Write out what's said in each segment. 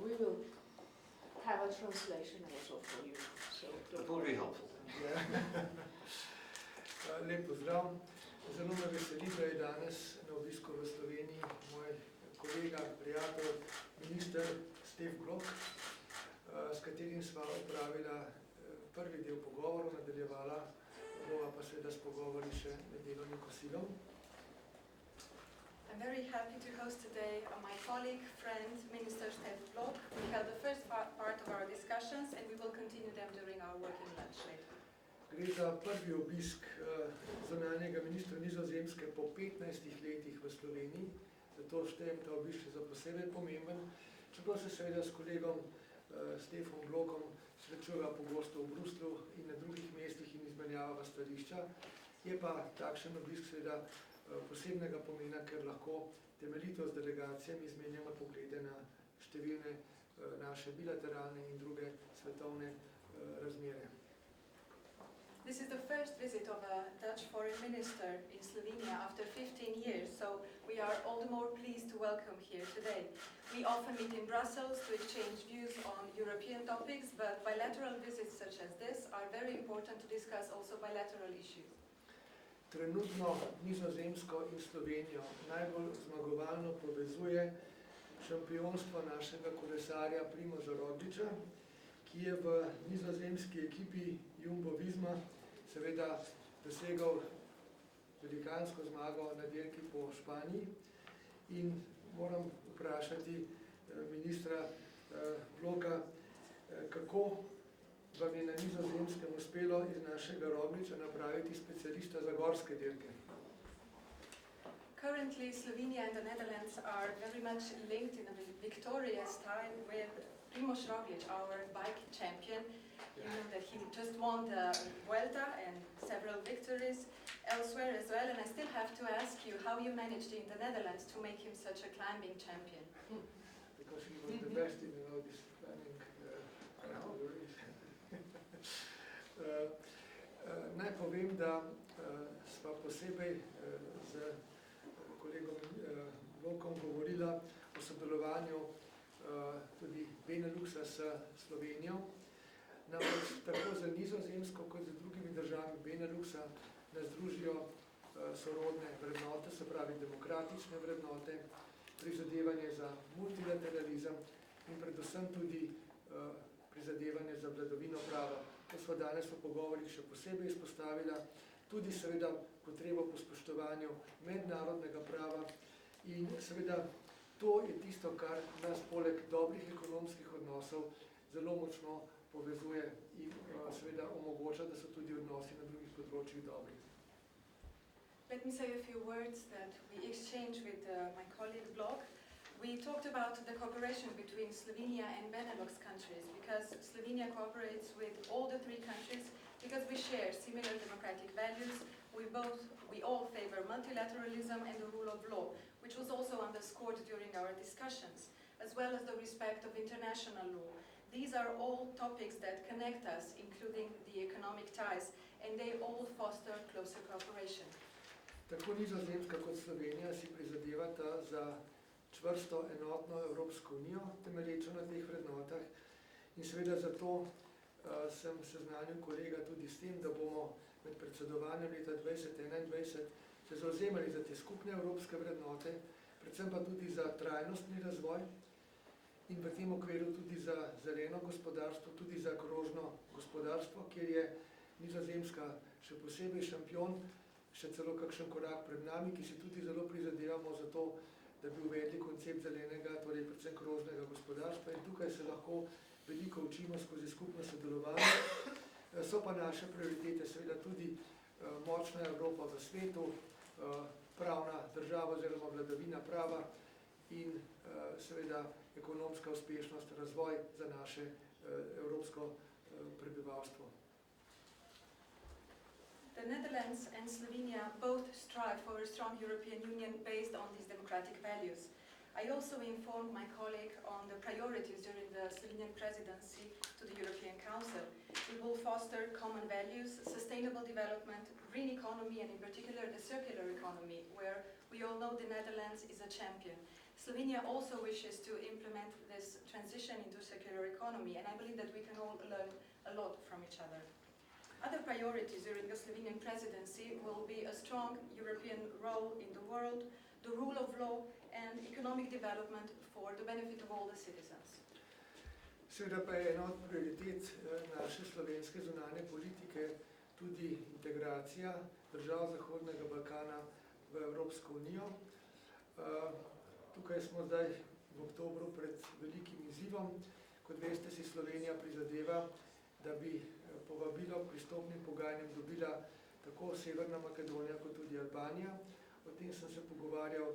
we will have a translation also for you. So that will be helpful. Lep pozdrav. Zelo me veseli, da je danes na obisku v Sloveniji moj kolega, prijatelj, minister Stef Blok, s katerim sva opravila prvi del pogovorov, nadaljevala bova pa seveda s pogovori še med delovnim kosilom. I'm very happy to host today my colleague, friend, Minister Stef Blok. We held the first part of our discussions and we will continue them during our working lunch later. Gre za prvi obisk zunanjega ministra Nizozemske po 15 letih v Sloveniji, zato štejem ta obisk za posebej pomemben. Čeprav se seveda s kolegom Stefom Blokom srečujeva pogosto v Bruslju in na drugih mestih in izmenjavava stališča, je pa takšen obisk seveda posebnega pomena, ker lahko temeljito z delegacijami izmenjamo poglede na številne naše bilateralne in druge svetovne razmere. This is the first visit of a Dutch foreign minister in Slovenia after 15 years, so we are all the more pleased to welcome here today. We often meet in Brussels to exchange views on European topics, but bilateral visits such as this are very important to discuss also bilateral issues. Trenutno Nizozemsko in Slovenijo najbolj zmagovalno povezuje šampionstvo našega kolesarja Primoža Rogliča, ki je v nizozemski ekipi Jumbo Visma seveda dosegal velikansko zmago na dirki po Španiji. In moram vprašati ministra Bloka, kako vam je na Nizozemskem uspelo iz našega Rogliča napraviti specialista za gorske dirke? Currently, Slovenia and the Netherlands are very much linked in a victorious time with Primož Roglič, our bike champion. You know that he just won the Vuelta and several victories elsewhere as well. And I still have to ask you how you managed in the Netherlands to make him such a climbing champion. Because he was the best in this climbing category. Naj povem, da sva posebej z kolegom Blokom govorila o sodelovanju tudi Beneluxa s Slovenijo. Namreč tako za Nizozemsko kot za drugimi državami Beneluxa nas družijo sorodne vrednote, se pravi demokratične vrednote, prizadevanje za multilateralizem in predvsem tudi prizadevanje za vladavino prava. To sva danes v pogovorih še posebej izpostavila, tudi seveda potrebo po spoštovanju mednarodnega prava in seveda to je tisto, kar nas poleg dobrih ekonomskih odnosov zelo močno povezuje in seveda omogoča, da so tudi odnosi na drugih področjih dobri. Let me say a few words that we exchanged with my colleague Blok. We talked about the cooperation between Slovenia and Benelux countries because Slovenia cooperates with all the three countries because we share similar democratic values. We all favor multilateralism and the rule of law, which was also underscored during our discussions, as well as the respect of international law. These are all topics that connect us, including the economic ties, and they all foster closer cooperation. Tako Nizozemska kot Slovenija si prizadevata za čvrsto enotno Evropsko unijo, temelječo na teh vrednotah. In seveda zato sem seznanil kolega tudi s tem, da bomo med predsedovanjem leta 2021 se zavzemali za te skupne evropske vrednote, predvsem pa tudi za trajnostni razvoj in v tem okviru tudi za zeleno gospodarstvo, tudi za krožno gospodarstvo, kjer je Nizozemska še posebej šampion, še celo kakšen korak pred nami, ki si tudi zelo prizadevamo za to, da bi uvedli koncept zelenega, torej predvsem krožnega gospodarstva in tukaj se lahko veliko učimo skozi skupno sodelovanje. So pa naše prioritete seveda tudi močna Evropa v svetu, pravna država oziroma vladavina prava in seveda ekonomska uspešnost, razvoj za naše evropsko prebivalstvo. The Netherlands and Slovenia both strive for a strong European Union based on these democratic values. I also informed my colleague on the priorities during the Slovenian presidency to the European Council. We will foster common values, sustainable development, green economy, and in particular the circular economy, where we all know the Netherlands is a champion. Slovenia also wishes to implement this transition transition into circular economy, and I believe that we can all learn a lot from each other. Other priorities during the Slovenian presidency will be a strong European role in the world, the rule of law, and economic development for the benefit of all the citizens. Seveda pa je ena od prioritet naše slovenske zunanje politike tudi integracija držav Zahodnega Balkana v Evropsko unijo. Tukaj smo zdaj v oktobru pred velikim izzivom. Kot veste, si Slovenija prizadeva, da bi povabilo k pristopnim pogajanjem dobila tako Severna Makedonija kot tudi Albanija. O tem sem se pogovarjal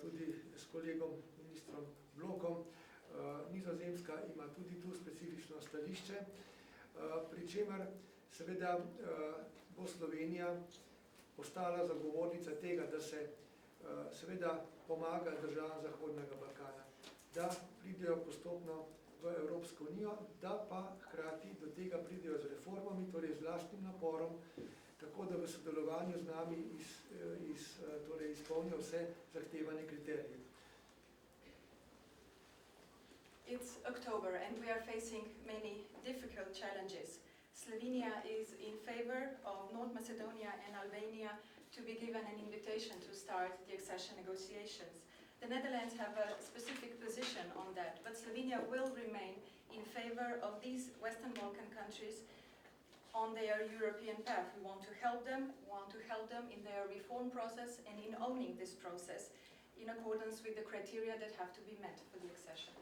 tudi s kolegom ministrom Blokom. Nizozemska ima tudi tu specifično stališče, pri čemer seveda bo Slovenija postala zagovornica tega, da se seveda pomaga državam Zahodnega Balkana, da pridejo postopno v Evropsko unijo, da pa hkrati do tega pridejo z reformami, torej z lastnim naporom, tako da v sodelovanju z nami torej izpolnijo vse zahtevane kriterije. It's October and we are facing many difficult challenges. Slovenia is in favor of North Macedonia and Albania to be given an invitation to start the accession negotiations. The Netherlands have a specific position on that, but Slovenia will remain in favor of these Western Balkan countries on their European path. We want to help them in their reform process and in owning this process in accordance with the criteria that have to be met for the accession.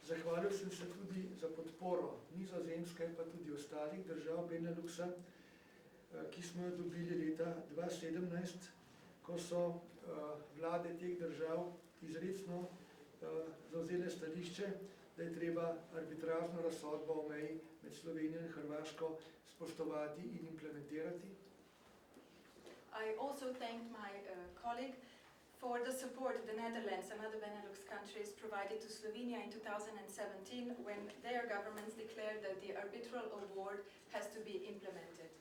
Zahvalil sem se tudi za podporo Nizozemske pa tudi ostalih držav Beneluxa, ki smo jo dobili leta 2017, ko so vlade teh držav izrecno zavzele stališče, da je treba arbitražno razsodbo o meji med Slovenijo in Hrvaško spoštovati in implementirati. I also thanked my colleague for the support the Netherlands and other Benelux countries provided to Slovenia in 2017 when their governments declared that the arbitral award has to be implemented.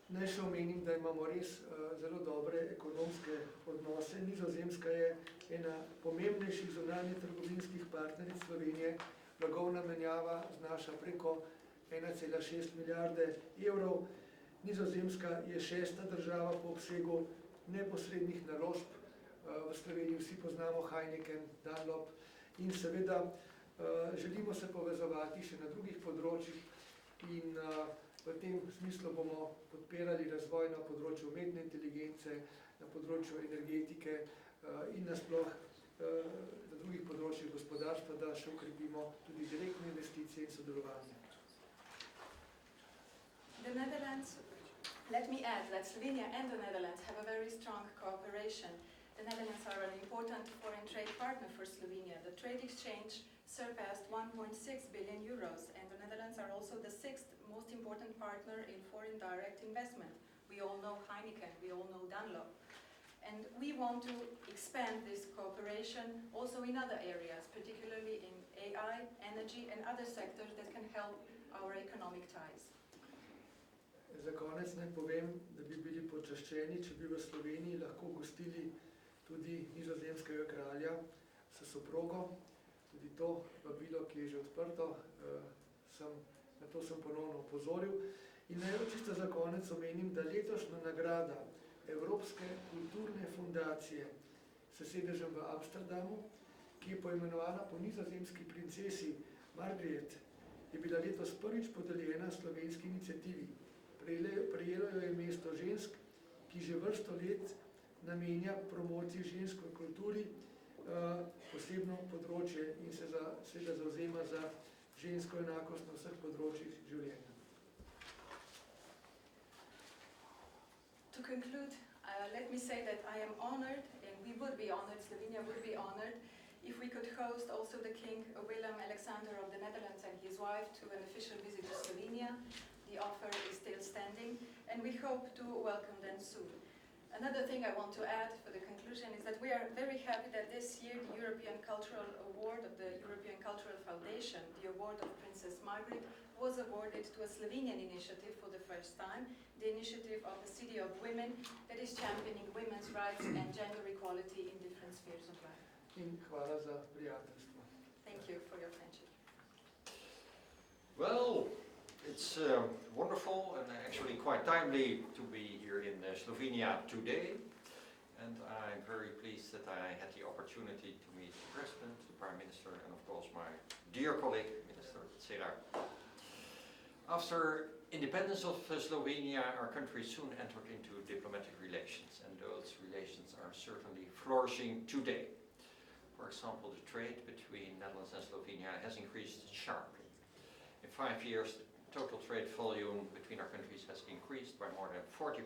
Naj še omenim, da imamo res zelo dobre ekonomske odnose. Nizozemska je ena pomembnejših zunanje trgovinskih partneric Slovenije. Blagovna menjava znaša preko 1,6 milijarde evrov. Nizozemska je 6. država po obsegu neposrednih naložb. V Sloveniji vsi poznamo Heineken, Dunlop in seveda želimo se povezovati še na drugih področjih in v tem smislu bomo podpirali razvoj na področju umetne inteligence, na področju energetike in nasploh na drugih področjih gospodarstva, da še ukrepimo tudi direktne investicije in sodelovanje. The Netherlands, let me add that Slovenia and the Netherlands have a very strong cooperation. The Netherlands are an important foreign trade partner for Slovenia. The trade exchange surpassed 1.6 billion euros, and the Netherlands are also the 6th most important partner in foreign direct investment. We all know Heineken, we all know Dunlop. And we want to expand this cooperation also in other areas, particularly in AI, energy and other sectors that can help our economic ties. Za konec naj povem, da bi bili počaščeni, če bi v Sloveniji lahko gostili tudi nizozemskega kralja s soprogo. Tudi to vabilo, ki je že odprto, na to sem ponovno opozoril. In naj čisto za konec omenim, da letošnja nagrada Evropske kulturne fundacije s sedežem v Amsterdamu, ki je poimenovana po nizozemski princesi Margaret, je bila letos prvič podeljena slovenski iniciativi. Prejelo jo je mesto žensk, ki že vrsto let namenja promociji žensk v kulturi, posebno področje in se seveda zavzema za žensko enakost na vseh področjih življenja. To conclude, let me say that I am honored, and we would be honored, Slovenia would be honored, if we could host also the King Willem-Alexander of the Netherlands and his wife to an official visit to Slovenia. The offer is still standing, and we hope to welcome them soon. Another thing I want to add for the conclusion is that we are very happy that this year the European Cultural Award of the European Cultural Foundation, the award of Princess Margaret, was awarded to a Slovenian initiative for the first time, the initiative of the City of Women that is championing women's rights and gender equality in different spheres of life. in hvala za prijateljstvo. Thank you for your friendship. Well, it's wonderful and actually quite timely to be here in Slovenia today. And I'm very pleased that I had the opportunity to meet the President, the Prime Minister, and of course my dear colleague, Minister Cerar. After independence of Slovenia, our country soon entered into diplomatic relations, and those relations are certainly flourishing today. For example, the trade between Netherlands and Slovenia has increased sharply. In 5 years, the total trade volume between our countries has increased by more than 40%,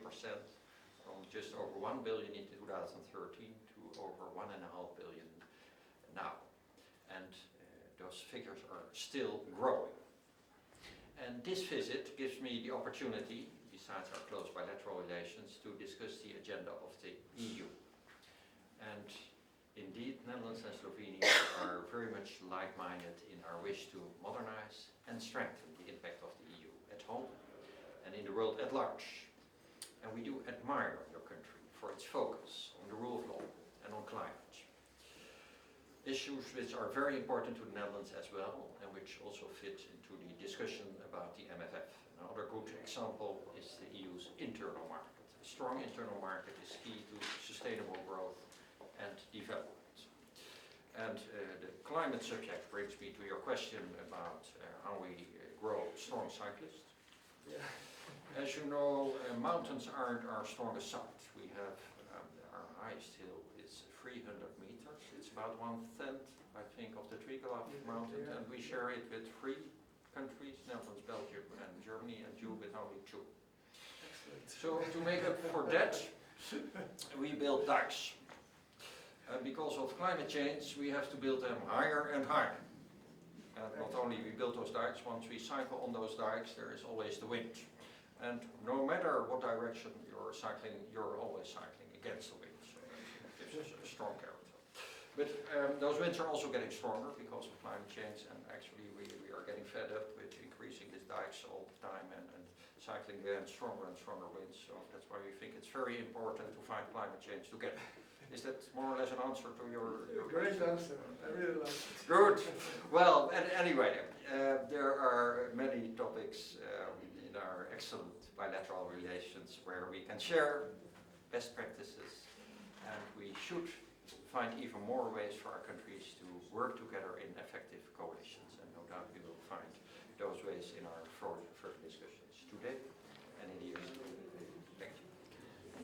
from just over 1 billion in 2013 to over 1.5 billion now. And those figures are still growing. And this visit gives me the opportunity, besides our close bilateral relations, to discuss the agenda of the EU. And indeed, Netherlands and Slovenia are very much like-minded in our wish to modernize and strengthen the impact of the EU at home and in the world at large. And we do admire your country for its focus on the rule of law and on climate. Issues which are very important to the Netherlands as well, and which also fit into the discussion about the MFF. Another good example is the EU's internal market. A strong internal market is key to sustainable growth and development. And the climate subject brings me to your question about how we grow strong cyclists. Yeah. As you know, mountains aren't our strongest side. We have our highest hill is 300 meters. It's about 1/10, I think, of the Triglav mountain, and we share it with 3 countries, Netherlands, Belgium, and Germany, and you with only 2. Excellent. So to make up for that, we build dikes. And because of climate change, we have to build them higher and higher. And not only we build those dikes, once we cycle on those dikes, there is always the wind. And no matter what direction you're cycling, you're always cycling against the wind. So that gives us a strong character. But those winds are also getting stronger because of climate change, and actually we are getting fed up with increasing these dikes all the time and cycling against stronger and stronger winds. So that's why we think it's very important to fight climate change together. Is that more or less an answer to your Great question? answer. I really like it. Good. Well, anyway, there are many topics in our excellent bilateral relations where we can share best practices, and we should find even more ways for our countries to work together in effective coalitions, and no doubt we will find those ways in our further